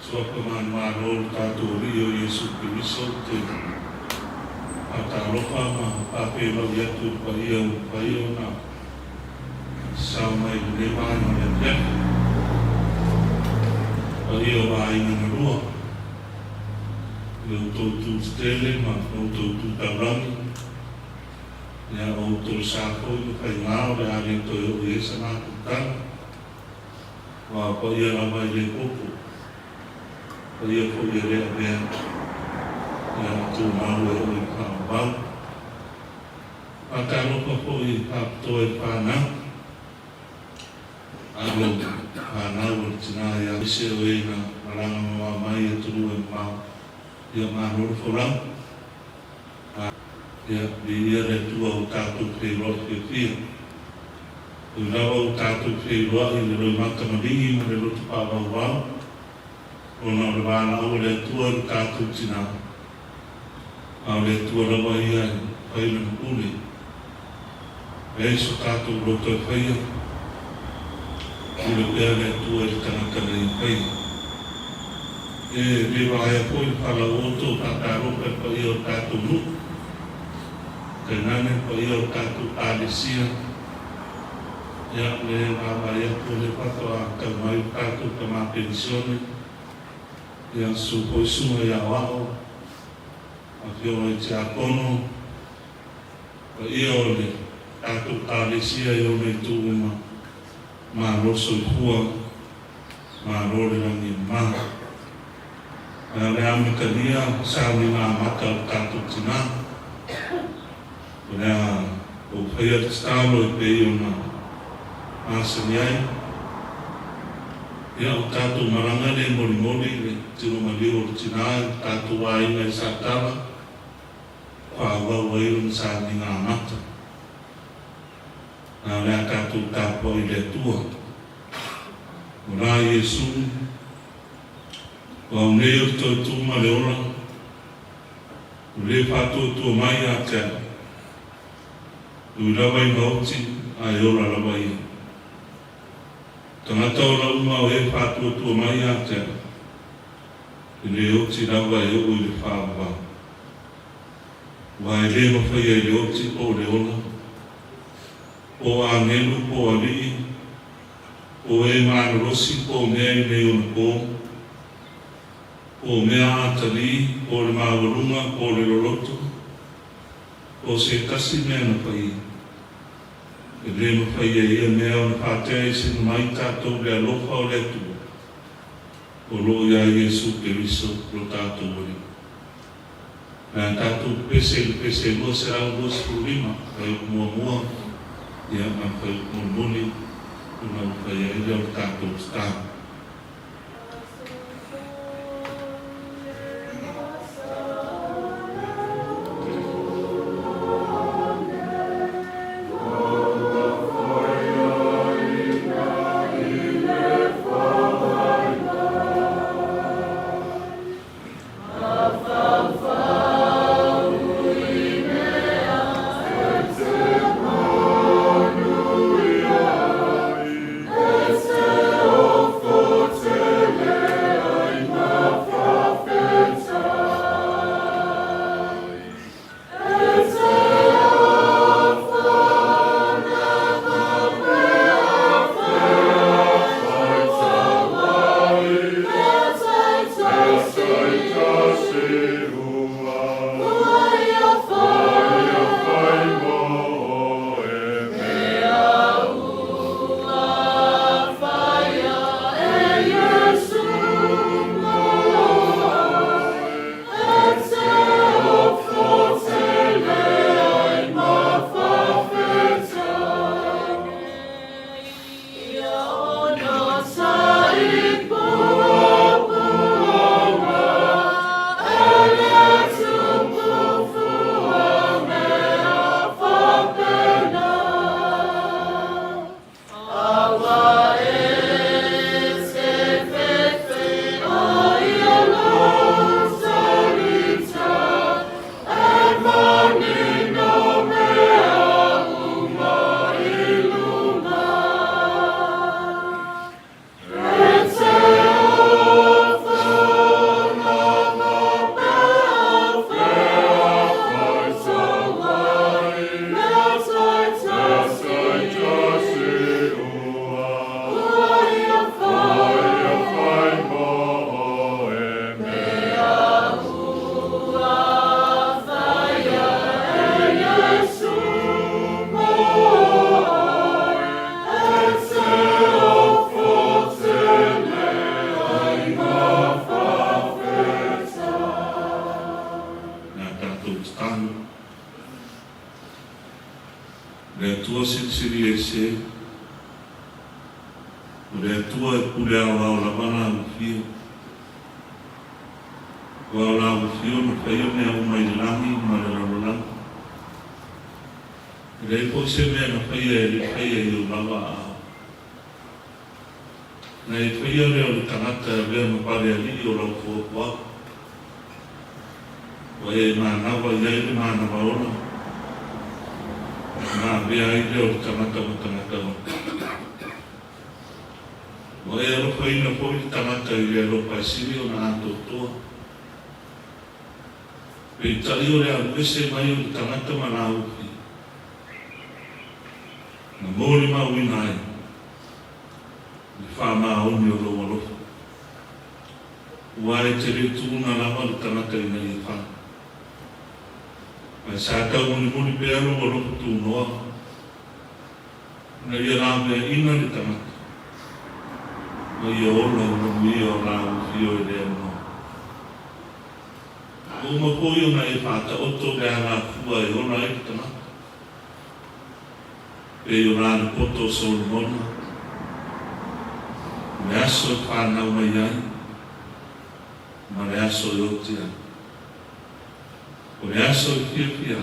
Sopaman marol tato rio Yesu Kristo te atalofa ma pape lo yatu paio na sama ile mana ya paio ba ina rua lo tu stele ma lo tu tabrani ya auto sako kai ngao le ali to yo sana ta wa paio la ba ile popo paio ko ile ya yang tu mahu oleh kawan, akan lupa pun aptoi panah, alu panah bercina yang sesuai na orang mamai turun mau yang manur pulang, ya dia retua utatu pelot kefir, udah utatu pelot ini rumah kemudi menurut Pak Bawang, orang orang awal retua utatu cina. Aule tua rawa ia pai na pule e so tato roto pai ile pele tua kana i pai e riva ia poi pala oto tata rope pai o tato nu kenane pai o tato alisia ya le baba ia pole pato a kamai tato kama pensione ya supoi suma ya wao Afio e te akono, o ia o le tātou tālesia i o le tūma, mā roso i hua, mā rore rangi mā. Nā rea mekania, sāwi ngā mata o tātou tina. O rea, o whaia te stālo i pei o nā māsani ai. Ia o tātou maranga le mori le tino maliu o tina, tātou wāinga i sātala. Whawa wairun sa ni ngā mata. Nā rea tātou tāpua i le tua. Mura Yesu, wau neo tō tūma le ora, ule whātou tō mai a tea. Ui rawai mauti a e ora rawai. Tangata o rau mau e whātou tō mai a tea. Ule oti rawai o ui le whāwau. Wai le mawhai e le oti o le ona, o a ngelu po a lii, o e mana rosi po mea i me ona po, o mea atali, o le mawarunga, o le loroto, o se kasi mea na pai. E le mawhai e ia mea ona pātea i sinu mai tātou le alofa o le atua, o lo ia Yesu Keriso lo tātou wari. Nā tātou pese mua se rau mua sepulima, kai mua, ia ma kai muni, una kai e leo tātou stāna. Oh siri e se. Ure tua e pule au au la mana au fio. Au la au fio na whaio mea umai langi ma le ralolangi. Ure po se mea na whaia e iu lawa au. Na e whaia reo le tangata rea ma pare a li o lau fuapua. Wa e maa nawa iai le maa nawa ona. Maa bea i reo le tangata ma tangata ona. Wa e ropa ina po i tangata i rea ropa siri o na ato toa. Pe i tali o rea luese mai o le tangata ma na upi. Na mōri ma wina ai. Ni wha maa oni o roa rofa. Ua e te reo tūna lama le tangata ina i wha. Mai sa tau muni pe alo o rofa tū noa. Na ia rā mea ina le tangata. Ma ia ola ina mui o rā uwhio e rea noa. O ma poi o na e whata oto rea rā fua e ona e tangata. Pe o rā ni poto Solomona. Me aso e whanau mai ai. Ma le aso e otia. O le aso e fia fia.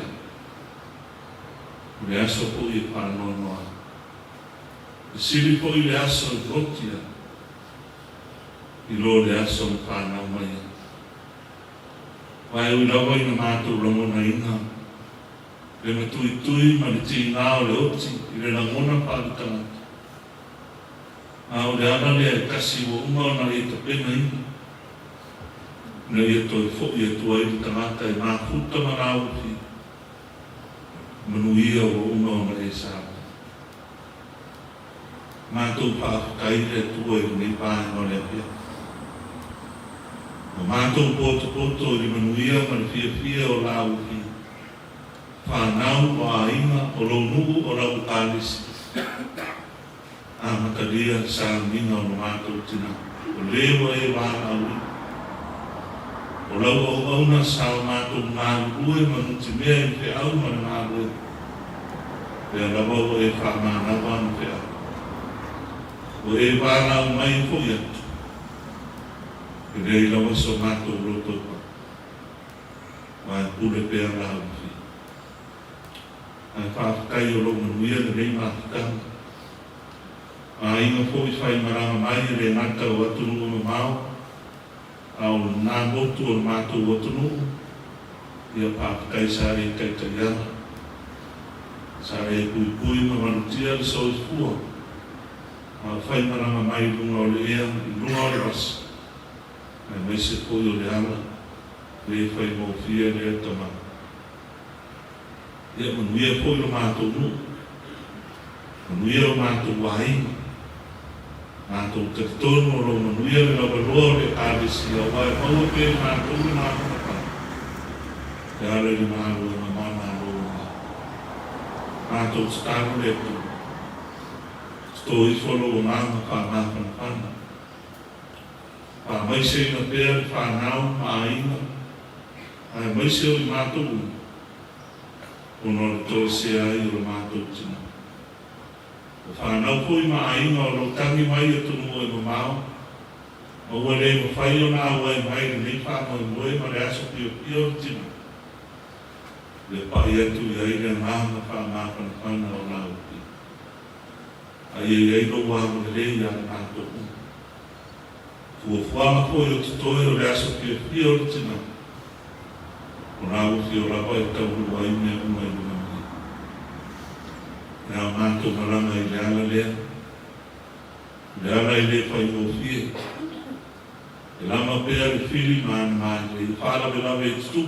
O le aso po i whanau noa. E siri po i le aso e otia. I lo le aso e whanau mai ai. Vai ui rawa i na mātou rangona inga. Le ma tui ma le ti ngāo le oti. I le rangona pātangata. Au le ana le e kasi o unga na e ta pena inga. Na ia toi fo ia tua i tangata e mā puta marau ki. Manu ia o unga na e sāta. Mātou pāwhakai le tua i nei pāe no le pia. O mātou poto i manu ia ma le fia o lau ki. Whanau o a inga o lau nugu o lau kālisi. A makaria sa minga o mātou tina. O lewa e wāna ui. O lau o auna sa o mātou māru ue manuti mea i te au ma le māru e. Pea rawa o e whamānawa anu te au. O e wāna o mai fo i atu. E rei lawa so mātou roto pa. Wa e pule pea rau fi. Ai whaakai o lau manuia le rei mātutanga. A inga po i whai marama mai re ngata o atunu o mau. Au nā motu o mātou o atunu. Ia pāpakai sāre i kai kaiana. Sāre e pui ma manutia le so i fua. A whai marama mai lunga o le ea, i lunga o le wasi. Ai mai se pui o le ala. Le whai mō fia le atama. Ia manuia pui o mātou nu. Manuia o mātou wahinga. Mātou te tono o manuia le lawa roa le kārisi a wai maua pe mātou le mātou pa. Te ale le mālu e mamana roa. Mātou tānu le tu. Sto i wholo o nāma whanāwhana whana. Pā maise ina pēr whanau mā inga. Ai maise o i mātou. Ono le tō se ai o mātou tina. O whanau pui ma ainga o lo tangi mai o tunu e mamao. O wale ma whai o nā wai mai le nei whāma i moe ma le aso pio tina. Le pai atu i aile ngāma whamāpana whana o nā upi. Ai e eilo wāma le lei a nā toku. Kua whama pui o tutoe o le aso pio tina. O nā upi o rapa e tauru wa ime umai una. Nā mātou maranga i le ala lea. Le ala i le whai o fie. E lama pēr e whiri māna māna i whāra me lawe e tutu.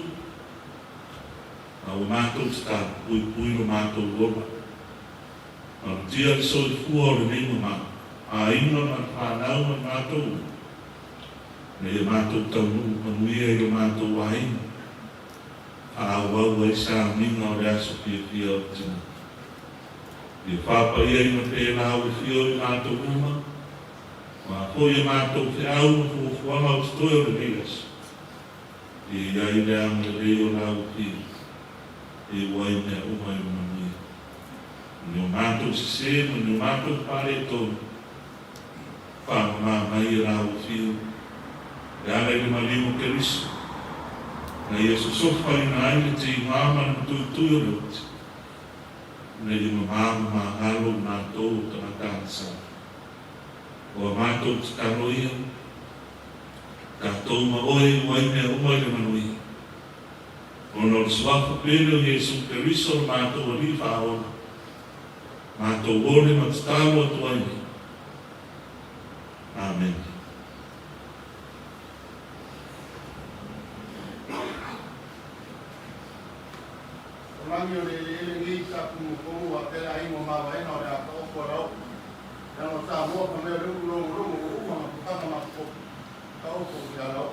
Nā o mātou sta pui no mātou lora. Nā tia le soi fua o le neima mā. A inga na whānau ma mātou. Ne e mātou taunu manuia i le mātou wahinga. A wau e sā minga o le aso pia o tina. I whapa ia i ma pēnā o whio i mātou uma. Wa po i mātou whiau ma fuwanga o stoi o le miras. I ai leang le reo rau whio. I wai mea uma i manui. Ni mato se ni mato pare to pa mai rau fio. Ya le malimu Kristo. Na Yesus sofa ina ile te mama tu na yung mama mahalo na to tanakansa. O mato karoia kato maoi waime umoi manui. Ono suafu pelo Yesus Kristo mato wali faon. Mato wole matstalo tuaini. Amen. Rangi o le ngi sa ku wa te ai mo ma wa no ya ko ko ro ya no sa mo ko me ru ma ka ma ko ka o ko ya ro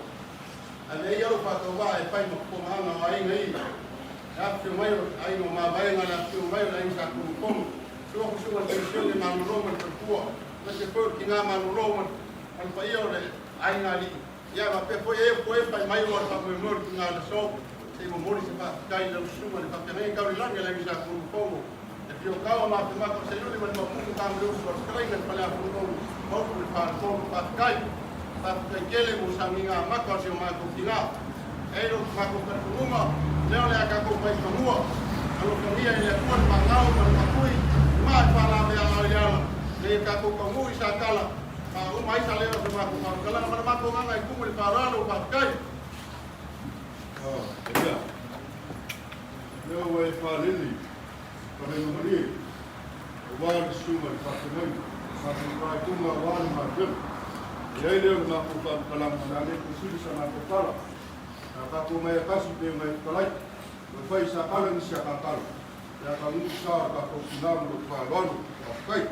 a le yo pa to ba e pai mo ko ma na ai ngai ya tu mai ai mo ma vai na tu mai na sa ku ko so ko so wa te so le ma ro ma ko na se ko ki na ma ro ma al pa yo le ai na li ya ma pe po e pai mai wa pa mo mo ki na so se mo mori se fa kai lo suma le fa pe ka ri langa le sa ku ko e pio ka ma pe ma ko se yo le ma ku ka mo so kai na pa la ku ko mo ku fa ko pa kai pa pe kele mo sa minga ma ko se ma ku kila e ro ma ko ka kuma le le ka ko pa ko mo alo ka ria le ku ma ngau ma ku ma pa la me ala ya le ka ko ko mo sa kala ma o mai sa le ro ma ku ma kala ma ko nga ku mo le pa ra lo pa kai. Ya. Leo wa falili. Para ngori. Wa suma fatimai. Fatimai tunga wa ma jel. Ya ile ma ko pa kalam na le kusudi sana ko kala. Na ko mai kasu pe mai kalai. Wa fai sa kala ni sa kala. Ya ka mu sa ka ko sinam lo pa walu. Kai.